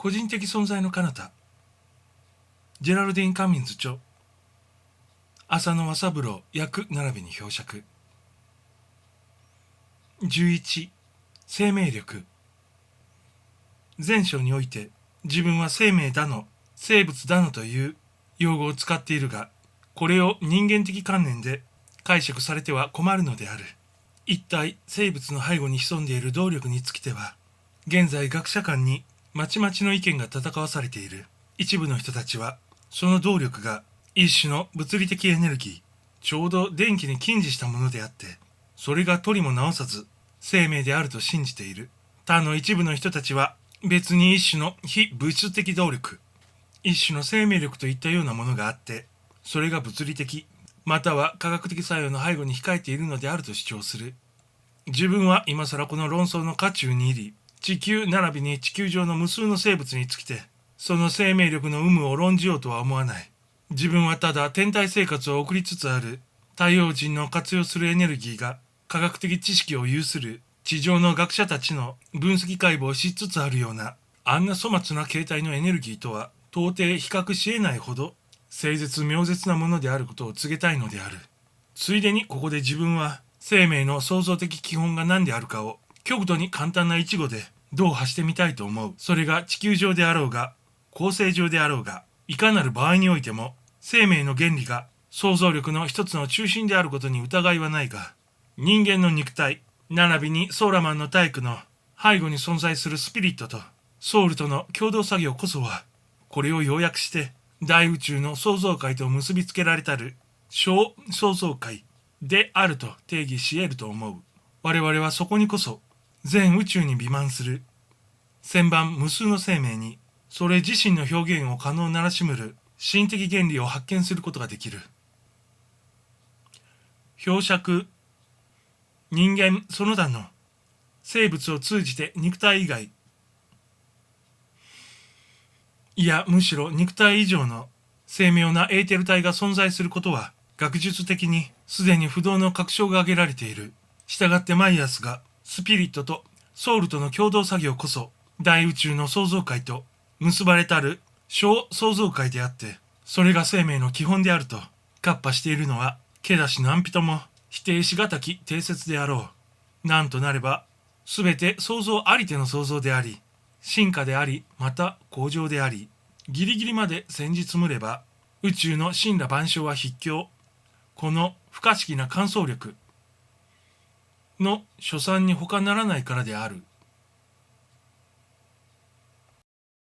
個人的存在の彼方、ジェラルディン・カミンズ著、浅野正三郎訳並びに表釈。11、生命力。前章において、自分は生命だの、生物だのという用語を使っているが、これを人間的観念で解釈されては困るのである。一体生物の背後に潜んでいる動力につきては、現在学者間にまちまちの意見が戦わされている。一部の人たちは、その動力が一種の物理的エネルギー、ちょうど電気に近似したものであって、それが取りも直さず生命であると信じている。他の一部の人たちは別に一種の非物質的動力、一種の生命力といったようなものがあって、それが物理的、または科学的作用の背後に控えているのであると主張する。自分は今更この論争の渦中に入り、地球並びに地球上の無数の生物につきて、その生命力の有無を論じようとは思わない。自分はただ天体生活を送りつつある太陽人の活用するエネルギーが科学的知識を有する地上の学者たちの分析解剖をしつつあるような、あんな粗末な形態のエネルギーとは到底比較し得ないほど清絶妙絶なものであることを告げたいのである。ついでにここで自分は生命の創造的基本が何であるかを極度に簡単な一語で導破してみたいと思う。それが地球上であろうが恒星上であろうが、いかなる場合においても生命の原理が想像力の一つの中心であることに疑いはないが、人間の肉体並びにソーラマンの体育の背後に存在するスピリットとソウルとの共同作業こそは、これを要約して大宇宙の創造界と結びつけられたる小創造界であると定義し得ると思う。我々はそこにこそ全宇宙に弥漫する千万無数の生命にそれ自身の表現を可能ならしむる心的原理を発見することができる。表釈。人間その他の生物を通じて肉体以外、いやむしろ肉体以上の精妙なエーテル体が存在することは学術的にすでに不動の確証が挙げられている。したがってマイヤースがスピリットとソウルとの共同作業こそ大宇宙の創造界と結ばれたる小創造界であって、それが生命の基本であるとカッパしているのは気だし何人も否定しがたき定説であろう。なんとなればすべて創造ありての創造であり、進化であり、また向上であり、ギリギリまで先日むれば宇宙の神羅万象は筆境、この不可思議な観想力の所産に他ならないからである。